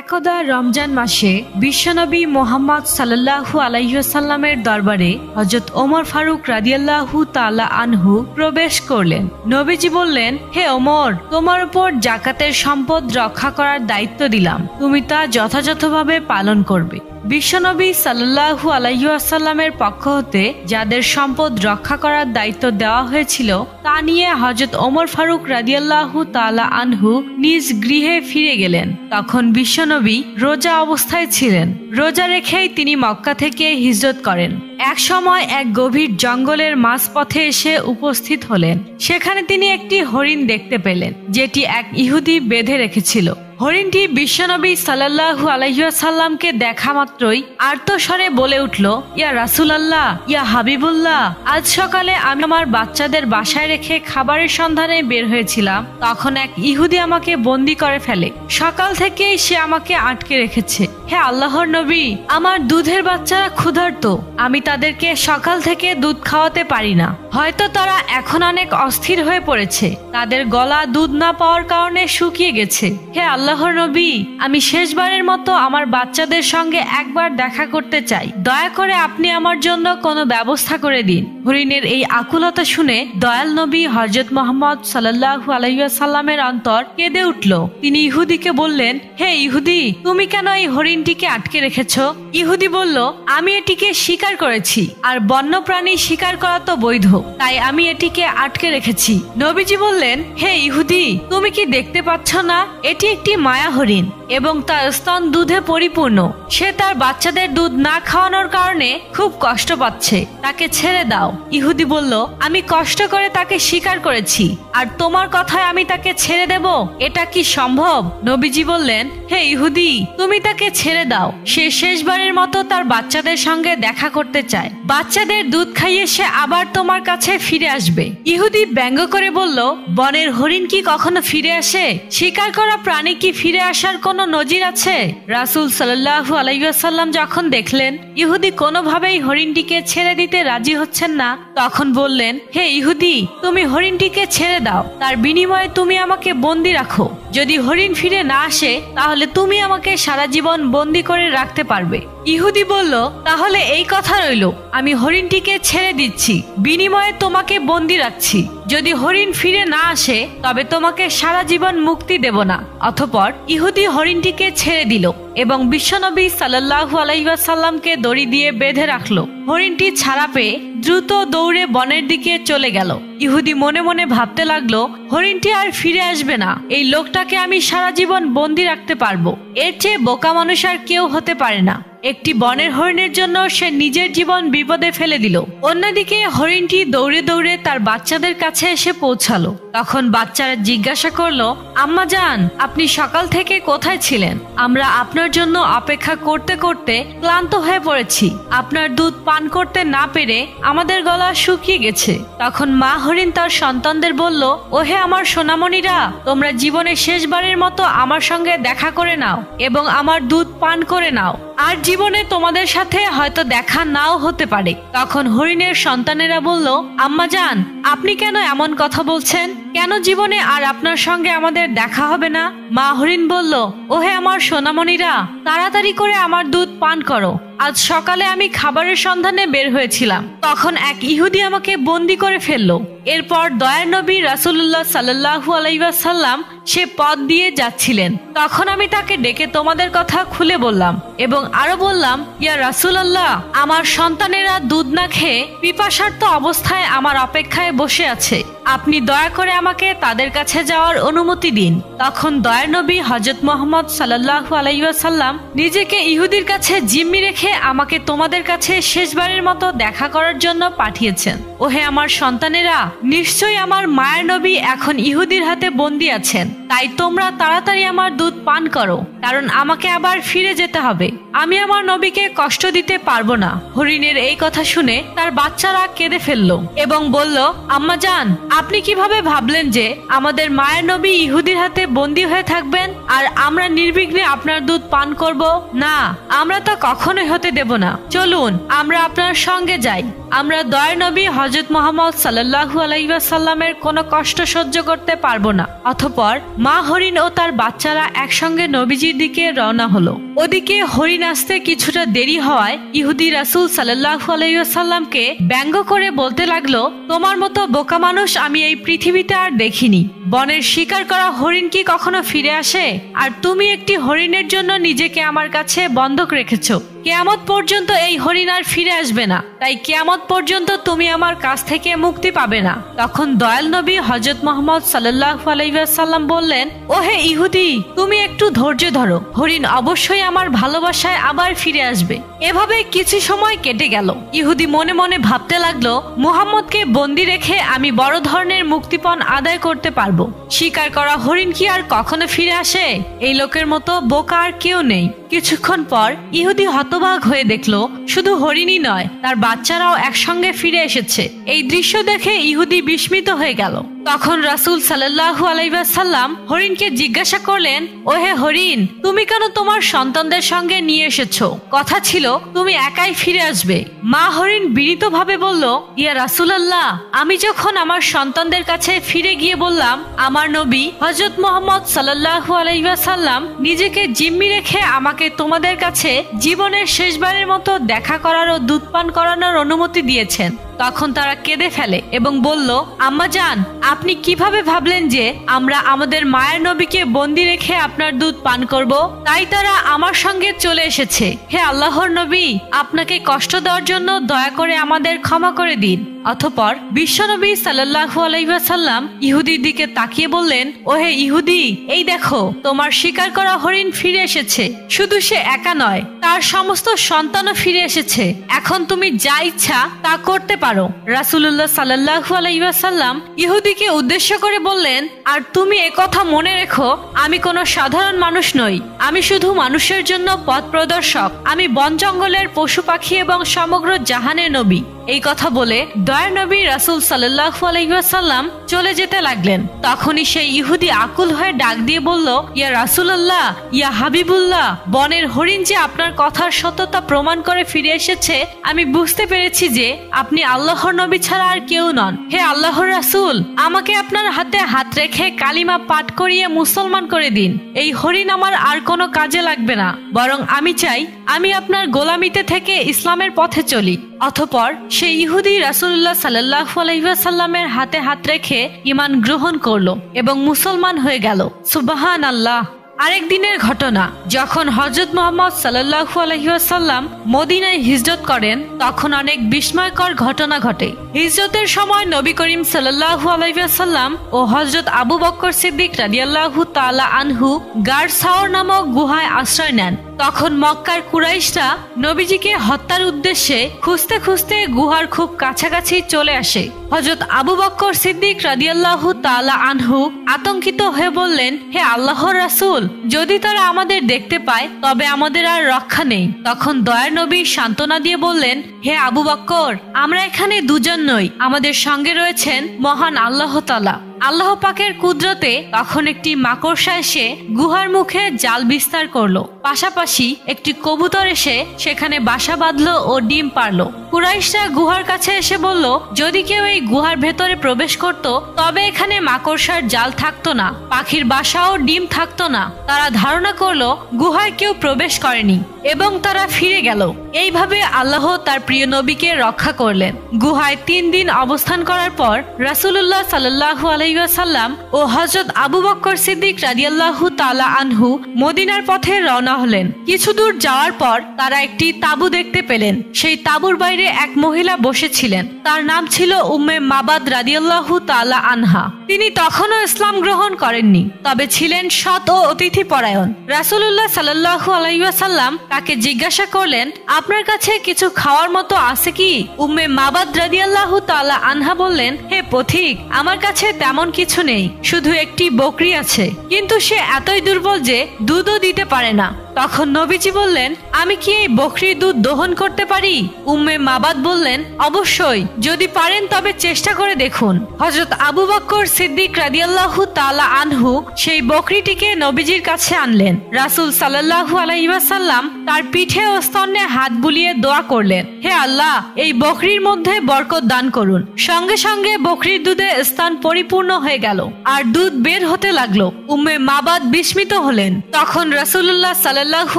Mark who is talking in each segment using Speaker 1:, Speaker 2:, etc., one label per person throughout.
Speaker 1: একদা রমজান মাসে বিশ্বনবী মুহাম্মদ সাল্লাল্লাহু আলাইহি ওয়াসাল্লামের দরবারে হযরত ওমর ফারুক রাদিয়াল্লাহু তাআলা আনহু প্রবেশ করলেন। নবীজি বললেন, হে ওমর, তোমার উপর যাকাতের সম্পদ রক্ষা করার দায়িত্ব দিলাম, তুমি তা যথাযথভাবে পালন করবে। বিশ্বনবী সাল্লাল্লাহু আলাইহি ওয়াসাল্লামের পক্ষ হতে যাদের সম্পদ রক্ষা করার দায়িত্ব দেওয়া হয়েছিল তা নিয়ে হযরত ওমর ফারুক রাদিয়াল্লাহু তাআলা আনহু নিজ গৃহে ফিরে গেলেন। তখন বিশ্বনবী রোজা অবস্থায় ছিলেন। রোজা রেখেই তিনি মক্কা থেকে হিজরত করেন। এক সময় এক গভীর জঙ্গলের মাঝপথে এসে উপস্থিত হলেন। সেখানে তিনি একটি হরিণ দেখতে পেলেন, যেটি এক ইহুদি বেঁধে রেখেছিল। হরিণটি বিশ্বনবী সাল্লাল্লাহু আলাইহি ওয়াসাল্লামকে দেখা মাত্রই আর্তস্বরে বলে উঠল, ইয়া রাসূলুল্লাহ, ইয়া হাবিবুল্লাহ, আজ সকালে আমি আমার বাচ্চাদের বাসায় রেখে খাবারের সন্ধানে বের হয়েছিলাম। তখন এক ইহুদি আমাকে বন্দি করে ফেলে। সকাল থেকেই সে আমাকে আটকে রেখেছে। হে আল্লাহর নবী, আমার দুধের বাচ্চারা ক্ষুধার্ত, আমি তাদেরকে সকাল থেকে দুধ খাওয়াতে পারি না। হয়তো তারা এখন অনেক অস্থির হয়ে পড়েছে, তাদের গলা দুধ না পাওয়ার কারণে শুকিয়ে গেছে। হে আল্লাহর নবী, আমি শেষবারের মতো আমার বাচ্চাদের সঙ্গে একবার দেখা করতে চাই, দয়া করে আপনি আমার জন্য কোনো ব্যবস্থা করে দিন। হরিণের এই আকুলতা শুনে দয়াল নবী হযরত মুহাম্মদ সাল্লাল্লাহু আলাইহি ওয়াসাল্লামের অন্তর কেঁদে উঠল। তিনি ইহুদিকে বললেন, হে ইহুদি, তুমি কেন এই হরিণটিকে আটকে রেখেছো? ইহুদি বলল, আমি এটিকে শিকার করেছি, আর বন্যপ্রাণী শিকার করা তো বৈধ, তাই আমি এটিকে আটকে রেখেছি। নবীজি বললেন, হে ইহুদি, তুমি কি দেখতে পাচ্ছ না এটি একটি মায়া হরিণ এবং তার স্তন দুধে পরিপূর্ণ। সে তার বাচ্চাদের দুধ না খাওয়ানোর কারণে খুব কষ্ট পাচ্ছে, তাকে ছেড়ে দাও। ইহুদি বলল, আমি কষ্ট করে তাকে শিকার করেছি, আর তোমার কথায় আমি তাকে ছেড়ে দেব? এটা কি সম্ভব? নবীজি বললেন, হে ইহুদি, তুমি তাকে ছেড়ে দাও। সে শেষবারের মতো তার বাচ্চাদের সঙ্গে দেখা করতে চায়। বাচ্চাদের দুধ খাইয়ে সে আবার তোমার কাছে ফিরে আসবে। ইহুদি ব্যঙ্গ করে বলল, বনের হরিণ কি কখনো ফিরে আসে? শিকার করা প্রাণী কি ফিরে আসার কোনো নজির আছে? রাসূল সাল্লাল্লাহু আলাইহি ওয়াসাল্লাম যখন দেখলেন ইহুদি কোনোভাবেই হরিণটিকে ছেড়ে দিতে রাজি হচ্ছেন না, তখন বললেন, হে ইহুদি, তুমি হরিণটিকে ছেড়ে দাও, তার বিনিময়ে তুমি আমাকে বন্দি রাখো। যদি হরিণ ফিরে না আসে তাহলে তুমি আমাকে সারা জীবন বন্দি করে রাখতে পারবে। ইহুদি বলল, তাহলে এই কথা রইল, আমি হরিণটিকে ছেড়ে দিচ্ছি, বিনিময়ে তোমাকে বন্দি রাখছি। যদি হরিণ ফিরে না আসে তবে তোমাকে সারা জীবন মুক্তি দেব না। অতঃপর ইহুদি হরিণটিকে ছেড়ে দিল এবং বিশ্বনবী সাল্লাল্লাহু আলাইহি ওয়াসাল্লামকে দড়ি দিয়ে বেঁধে রাখলো। হরিণটি ছাড়া পেয়ে দ্রুত দৌড়ে বনের দিকে চলে গেল। ইহুদি মনে মনে ভাবতে লাগলো, হরিণটি আর ফিরে আসবে না, এই লোকটাকে আমি সারা জীবন বন্দি রাখতে পারবো। এর চেয়ে বোকা মানুষ আর কেউ হতে পারে না। একটি বনের হরিণের জন্য সে নিজের জীবন বিপদে ফেলে দিল। অন্যদিকে হরিণটি দৌড়ে দৌড়ে তার বাচ্চাদের কাছে এসে পৌঁছালো। তখন বাচ্চারা জিজ্ঞাসা করলো, আম্মা জান, আপনি সকাল থেকে কোথায় ছিলেন? আমরা আপনার জন্য অপেক্ষা করতে করতে ক্লান্ত হয়ে পড়েছি। আপনার দুধ পান করতে না পেরে আমাদের গলা শুকিয়ে গেছে। তখন মা হরিণ তার সন্তানদের বলল, ওহে আমার সোনামণিরা, তোমরা জীবনে শেষবারের মতো আমার সঙ্গে দেখা করে নাও এবং আমার দুধ পান করে নাও, আর জীবনে তোমাদের সাথে হয়তো দেখা নাও হতে পারে। তখন হরিণের সন্তানেরা বলল, আম্মা জান, আপনি কেন এমন কথা বলছেন? কেন জীবনে আর আপনার সঙ্গে আমাদের দেখা হবে না? মা হরিণ বলল, ওহে আমার সোনামণিরা, তাড়াতাড়ি করে আমার দুধ পান করো। আজ সকালে আমি খাবারের সন্ধানে বের হয়েছিলাম, তখন এক ইহুদি আমাকে বন্দি করে ফেললো। এরপর দয়ার নবী রাসূলুল্লাহ সাল্লাল্লাহু আলাইহি ওয়াসাল্লাম সে পথ দিয়ে যাচ্ছিলেন। তখন আমি তাকে ডেকে তোমাদের কথা খুলে বললাম এবং আরো বললাম, ইয়া রাসূলুল্লাহ, আমার সন্তানেরা দুধ না খেয়ে পিপাসার্ত অবস্থায় আমার অপেক্ষায় বসে আছে, আপনি দয়া করে আমাকে তাদের কাছে যাওয়ার অনুমতি দিন। তখন দয়ার নবী হযরত মুহাম্মদ সাল্লাল্লাহু আলাইহি ওয়াসাল্লাম নিজেকে ইহুদির কাছে জিম্মি রেখে আমাকে তোমাদের কাছে শেষবারের মতো দেখা করার জন্য পাঠিয়েছেন। ওহে আমার সন্তানেরা, নিশ্চয়ই আমার মায়ের নবী এখন ইহুদির হাতে বন্দী আছেন, তাই তোমরা তাড়াতাড়ি আমার দুধ পান করো, কারণ আমাকে আবার ফিরে যেতে হবে। আমি আমার নবীকে কষ্ট দিতে পারবো না। হরিণের এই কথা শুনে তার বাচ্চারা কেঁদে ফেললো এবং বলল, আম্মা জান, আপনি কিভাবে ভাবলেন যে আমাদের মায়ের নবী ইহুদির হাতে বন্দী হয়ে থাকবেন আর আমরা নির্বিঘ্নে আপনার দুধ পান করব? না, আমরা তা কখনোই হতে দেব না। চলুন আমরা আপনার সঙ্গে যাই। আমরা দয়ার নবী হযরত মুহাম্মদ সাল্লাল্লাহু আলাইহি ওয়াসাল্লামের কোনো কষ্ট সহ্য করতে পারবো না। অতঃপর মা হরিণ ও তার বাচ্চারা একসঙ্গে নবীজির দিকে রওনা হলো। ওদিকে হরিণ আসতে কিছুটা দেরি হওয়ায় ইহুদি রাসূল সাল্লাল্লাহু আলাইহি ওয়াসাল্লামকে ব্যঙ্গ করে বলতে লাগলো, তোমার মতো বোকা মানুষ আমি এই পৃথিবীতে আর দেখিনি। বনের শিকার করা হরিণ কি কখনো ফিরে আসে? আর তুমি একটি হরিণের জন্য নিজেকে আমার কাছে বন্ধক রেখেছো। কিয়ামত পর্যন্ত এই হরিণ আর ফিরে আসবে না, তাই কিয়ামত পর্যন্ত তুমি আমার কাছ থেকে মুক্তি পাবে না। তখন দয়াল নবী হযরত মুহাম্মদ সাল্লাল্লাহু আলাইহি ওয়াসাল্লাম বললেন, ওহে ইহুদি, তুমি একটু ধৈর্য ধরো, হরিণ অবশ্যই আমার ভালোবাসায় আবার ফিরে আসবে। এভাবে কিছু সময় কেটে গেল। ইহুদি মনে মনে ভাবতে লাগলো, মুহাম্মদকে বন্দি রেখে আমি বড় ধরনের মুক্তিপণ আদায় করতে পারবো। শিকার করা হরিণ কি আর কখনো ফিরে আসে? এই লোকের মতো বোকা আর কেউ নেই। কিছুক্ষণ পর ইহুদি হতবাক হয়ে দেখলো, শুধু হরিণই নয়, তার বাচ্চারাও একসঙ্গে ফিরে এসেছে। এই দৃশ্য দেখে ইহুদি বিস্মিত হয়ে গেল। তখন রাসূল সাল্লাল্লাহু আলাইহি ওয়াসাল্লাম হরিণকে জিজ্ঞাসা করলেন, ওহে হরিণ, তুমি কেন তোমার সন্তানদের সঙ্গে নিয়ে এসেছো? কথা ছিল তুমি একাই ফিরে আসবে। মা হরিণ বিনীতভাবে বলল, ইয়া রাসূলুল্লাহ, আমি যখন আমার সন্তানদের কাছে ফিরে গিয়ে বললাম আমার নবী হযরত মুহাম্মদ সাল্লাল্লাহু আলাইহি ওয়াসাল্লাম নিজেকে জিম্মি রেখে আমাকে তোমাদের কাছে জীবনের শেষবারের মতো দেখা করার ও দুধ পান করানোর অনুমতি দিয়েছেন, তখন তারা কেঁদে ফেলে এবং বলল, আম্মা জান, আপনি কিভাবে ভাবলেন যে আমরা আমাদের মায়ের নবীকে বন্দি রেখে আপনার দুধ পান করব? তাই তারা আমার সঙ্গে চলে এসেছে। হে আল্লাহর নবী, আপনাকে কষ্ট দেওয়ার জন্য দয়া করে আমাদের ক্ষমা করে দিন। অতঃপর বিশ্বনবী সাল্লাল্লাহু আলাইহি ওয়াসাল্লাম ইহুদির দিকে তাকিয়ে বললেন, ওহে ইহুদি, এই দেখো তোমার শিকার করা হরিণ ফিরে এসেছে। শুধু সে একা নয়, তার সমস্ত সন্তানও ফিরে এসেছে। এখন তুমি যা ইচ্ছা তা করতে পারো। রাসূলুল্লাহ সাল্লাল্লাহু আলাইহি ওয়াসাল্লাম ইহুদিকে উদ্দেশ্য করে বললেন, আর তুমি একথা মনে রেখো, আমি কোনো সাধারণ মানুষ নই। আমি শুধু মানুষের জন্য পথ প্রদর্শক। আমি বন জঙ্গলের পশু পাখি এবং সমগ্র জাহানের নবী। এই কথা বলে দয়ার নবী রাসূল সাল্লাল্লাহু আলাইহি ওয়াসাল্লাম চলে যেতে লাগলেন। তখনই সেই ইহুদি আকুল হয়ে ডাক দিয়ে বলল, ইয়া রাসূলুল্লাহ, ইয়া হাবিবুল্লাহ, বনের হরিণ যে আপনার কথার সত্যতা প্রমাণ করে ফিরে এসেছে, আমি বুঝতে পেরেছি যে আপনি আল্লাহর নবী ছাড়া আর কেউ নন। হে আল্লাহর রাসূল, আমাকে আপনার হাতে হাত রেখে কালিমা পাঠ করিয়ে মুসলমান করে দিন। এই হরিণ আমার আর কোনো কাজে লাগবে না, বরং আমি চাই আমি আপনার গোলামিতে থেকে ইসলামের পথে চলি। অতঃপর সেই ইহুদি রাসূলুল্লাহ সাল্লাল্লাহু আলাইহি ওয়াসাল্লামের হাতে হাত রেখে ঈমান গ্রহণ করলো এবং মুসলমান হয়ে গেল। সুবহানাল্লাহ। আরেক দিনের ঘটনা, যখন হযরত মুহাম্মদ সাল্লাল্লাহু আলাইহি ওয়াসাল্লাম মদিনায় হিজরত করেন, তখন অনেক বিস্ময়কর ঘটনা ঘটে। হিজরতের সময় নবী করিম সাল্লাল্লাহু আলাইহি ওয়াসাল্লাম ও হযরত আবু বকর সিদ্দিক রাদিয়াল্লাহু তাআলা আনহু গার সাওর নামক গুহায় আশ্রয় নেন। তখন মক্কার কুরাইশরা নবীজিকে হত্যার উদ্দেশ্যে খুঁজতে খুঁজতে গুহার খুব কাছাকাছি চলে আসে। হযরত আবু বকর সিদ্দিক রাদিয়াল্লাহু তাআলা আনহু আতঙ্কিত হয়ে বললেন, হে আল্লাহর রাসূল, যদি তারা আমাদের দেখতে পায় তবে আমাদের আর রক্ষা নেই। তখন দয়ার নবী সান্ত্বনা দিয়ে বললেন, হে আবু বকর, আমরা এখানে দুজন নই, আমাদের সঙ্গে রয়েছেন মহান আল্লাহ তাআলা। আল্লাহ পাকের কুদরতে তখন একটি মাকড়সা এসে গুহার মুখে জাল বিস্তার করলো। পাশাপাশি একটি কবুতর এসে সেখানে বাসা বাঁধলো ও ডিম পারলো। কুরাইশরা গুহার কাছে এসে বলল, যদি কেউ এই গুহার ভেতরে প্রবেশ করত তবে এখানে মাকড়সার জাল থাকতো না, পাখির বাসা ও ডিম থাকতো না। তারা ধারণা করলো গুহায় কেউ প্রবেশ করেনি এবং তারা ফিরে গেল। এইভাবে আল্লাহ তার প্রিয় নবীকে রক্ষা করলেন। গুহায় 3 দিন অবস্থান করার পর রাসূলুল্লাহ সাল্লাল্লাহু আলাইহি ওয়াসাল্লাম ও হযরত আবু বকর সিদ্দিক রাদিয়াল্লাহু তাআলা আনহু মদিনার পথে রওনা হলেন। কিছু দূর যাওয়ার পর তারা একটি তাঁবু দেখতে পেলেন। সেই তাঁবুর বাইরে এক মহিলা বসেছিলেন। তার নাম ছিল উম্মে মাবাদ রাদিয়াল্লাহু তাআলা আনহা। তিনি তখনও ইসলাম গ্রহণ করেননি, তবে ছিলেন সৎ ও অতিথি পরায়ণ। রাসূলুল্লাহ সাল্লাল্লাহু আলাইহি ওয়াসাল্লাম তাকে জিজ্ঞাসা করলেন, আপনার কাছে কিছু খাওয়ার মতো আছে কি? উম্মে মাবাদ রাদিয়াল্লাহু তাআলা আনহা বললেন, হে পথিক, আমার কাছে তেমন কিছু নেই, শুধু একটি বকরি আছে, কিন্তু সে এতই দুর্বল যে দুধও দিতে পারে না। তখন নবীজি বললেন, আমি কি এই বকরির দুধ দহন করতে পারি? উম্মে মাবাদ বললেন, অবশ্যই, যদি পারেন তবে চেষ্টা করে দেখুন। হযরত আবু বকর সিদ্দিক রাদিয়াল্লাহু তাআলা আনহু সেই বকরিটিকে নবীজির কাছে আনলেন। রাসূল সাল্লাল্লাহু আলাইহি ওয়াসাল্লাম তার পিঠে ও স্তনে হাত বুলিয়ে দোয়া করলেন, হে আল্লাহ, এই বকরির মধ্যে বরকত দান করুন। সঙ্গে সঙ্গে বকরির দুধে স্তন পরিপূর্ণ হয়ে গেল আর দুধ বের হতে লাগলো। উম্মে মাবাদ বিস্মিত হলেন। তখন রাসূলুল্লাহ সাল্লাল্লাহু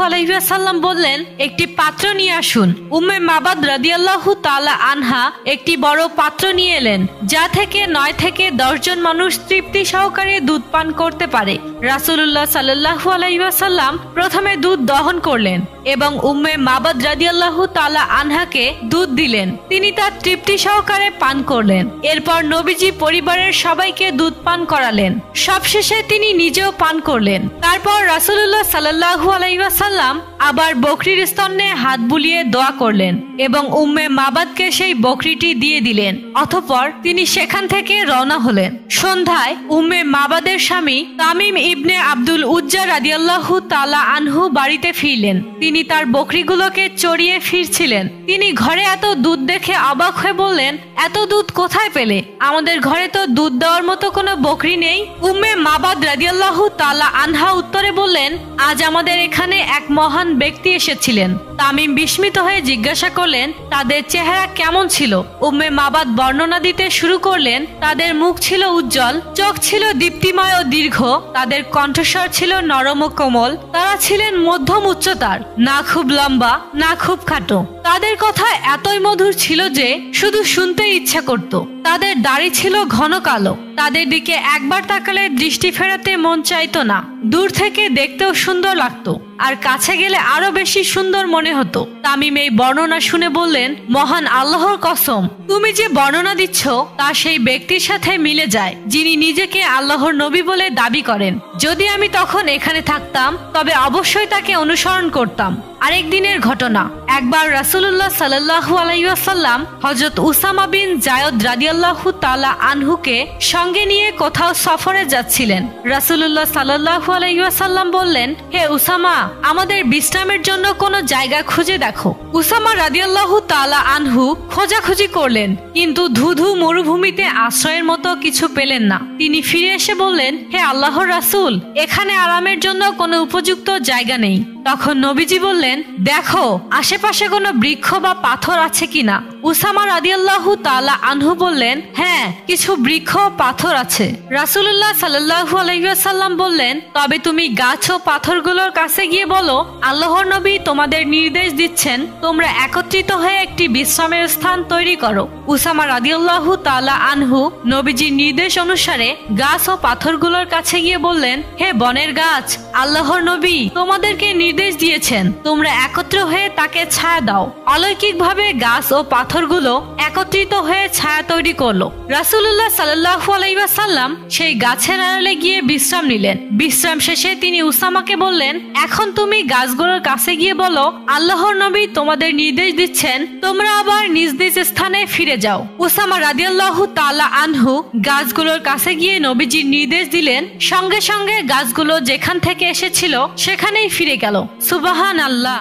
Speaker 1: আলাইহি ওয়াসাল্লাম বললেন, একটি পাত্র নিয়ে আসুন। উম্মে মাবাদ রাদিয়াল্লাহু তাআলা আনহা একটি বড় পাত্র নিয়ে এলেন, যা থেকে 9 থেকে 10 জন মানুষ তৃপ্তি সহকারে দুধ পান করতে পারে। রাসূলুল্লাহ সাল্লাল্লাহু আলাইহি ওয়াসাল্লাম প্রথমে দুধ দহন করলেন এবং উম্মে মাবাদ রাদিয়াল্লাহু তাআলা আনহাকে দুধ দিলেন। তিনি তার তৃপ্তি সহকারে পান করলেন। এরপর নবীজি পরিবারের সবাইকে দুধ পান করালেন। সবশেষে তিনি নিজেও পান করলেন। তারপর রাসূলুল্লাহ সাল্লাল্লাহু আলাইহি ওয়াসাল্লাম আবার বকরির স্তনে হাত বুলিয়ে দোয়া করলেন এবং উম্মে মাবাদকে সেই বকরিটি দিয়ে দিলেন। অতঃপর তিনি সেখান থেকে রওনা হলেন। সন্ধ্যায় উম্মে মাবাদের স্বামী তামিম ইবনে আব্দুল উজ্জা রাদিয়াল্লাহু তাআলা আনহু বাড়িতে ফিরলেন। তিনি তার বকরিগুলোকে চড়িয়ে ফিরছিলেন। তিনি ঘরে এত দুধ দেখে অবাক হয়ে বললেন, এত দুধ কোথায় পেলে? আমাদের ঘরে তো দুধ দেওয়ার মতো কোনো বকরি নেই। উম্মে মাবাদ রাদিয়াল্লাহু তাআলা আনহা উত্তরে বললেন, আজ আমাদের এখানে এক মহান ব্যক্তি এসেছিলেন। তামিম বিস্মিত হয়ে জিজ্ঞাসা করলেন, তাদের চেহারা কেমন ছিল? উম্মে মাবাদ বর্ণনা দিতে শুরু করলেন, তাদের মুখ ছিল উজ্জ্বল, চোখ ছিল দীপ্তিময় ও দীর্ঘ, তাদের কণ্ঠস্বর ছিল নরম ও কোমল, তারা ছিলেন মধ্যম উচ্চতার, না খুব লম্বা না খুব খাটো। তাদের কথা এতই মধুর ছিল যে শুধু শুনতে ইচ্ছা করত। তাদের দাড়ি ছিল ঘন কালো। তাদের দিকে একবার তাকালে দৃষ্টি ফেরাতে মন চাইতো না। দূর থেকে দেখতেও সুন্দর লাগতো, আর কাছে গেলে আরো বেশি সুন্দর মনে হতো। তামিম এই বর্ণনা শুনে বললেন, মহান আল্লাহর কসম, তুমি যে বর্ণনা দিচ্ছ তা সেই ব্যক্তির সাথে মিলে যায় যিনি নিজেকে আল্লাহর নবী বলে দাবি করেন। যদি আমি তখন এখানে থাকতাম তবে অবশ্যই তাকে অনুসরণ করতাম। আরেক দিনের ঘটনা, একবার রাসূলুল্লাহ সাল্লাল্লাহু আলাইহি ওয়াসাল্লাম হযরত উসামা বিন যায়েদ রাদিয়াল্লাহু তাআলা আনহুকে সঙ্গে নিয়ে কোথাও সফরে যাচ্ছিলেন। রাসূলুল্লাহ সাল্লাল্লাহু আলাইহি ওয়াসাল্লাম বললেন, হে উসামা, আমাদের বিশ্রামের জন্য কোনো জায়গা খুঁজে দেখো। উসামা রাদিয়াল্লাহু তাআলা আনহু খোঁজাখুঁজি করলেন, কিন্তু ধুধু মরুভূমিতে আশ্রয়ের মতো কিছু পেলেন না। তিনি ফিরে এসে বললেন, হে আল্লাহর রাসূল, এখানে আরামের জন্য কোনো উপযুক্ত জায়গা নেই। তখন নবীজি বললেন, দেখো আশেপাশে কোনো বৃক্ষ বা পাথর আছে কিনা। উসামা রাদিয়াল্লাহু তাআলা আনহু বললেন, হ্যাঁ, কিছু বৃক্ষ পাথর আছে। রাসূলুল্লাহ সাল্লাল্লাহু আলাইহি ওয়াসাল্লাম বললেন, তবে তুমি গাছ ও পাথরগুলোর কাছে গিয়ে বলো, আল্লাহর নবী তোমাদের নির্দেশ দিচ্ছেন তোমরা একত্রিত হয়ে একটি বিশ্রামের স্থান তৈরি করো। উসামা রাদিয়াল্লাহু তাআলা আনহু নবীজির নির্দেশ অনুসারে গাছ ও পাথরগুলোর কাছে গিয়ে বললেন, হে বনের গাছ, আল্লাহর নবী তোমাদেরকে নির্দেশ দিয়েছেন তোমরা একত্র হয়ে তাকে ছায়া দাও। অলৌকিকভাবে গাছ ও পাথরগুলো একত্রিত হয়ে ছায়া তৈরি করলো। রাসূলুল্লাহ সাল্লাল্লাহু আলাইহি ওয়াসাল্লাম সেই গাছের আড়ালে গিয়ে বিশ্রাম নিলেন। বিশ্রাম শেষে তিনি উসামাকে বললেন, এখন তুমি গাছগুলোর কাছে গিয়ে বলো, আল্লাহর নবী তোমাদের নির্দেশ দিচ্ছেন তোমরা আবার নিজ নিজ স্থানে ফিরে যাও। উসামা রাদিয়াল্লাহু তাআলা আনহু গাছগুলোর কাছে গিয়ে নবীজির নির্দেশ দিলেন। সঙ্গে সঙ্গে গাছগুলো যেখান থেকে এসেছিল সেখানেই ফিরে গেল। সুবহানাল্লাহ।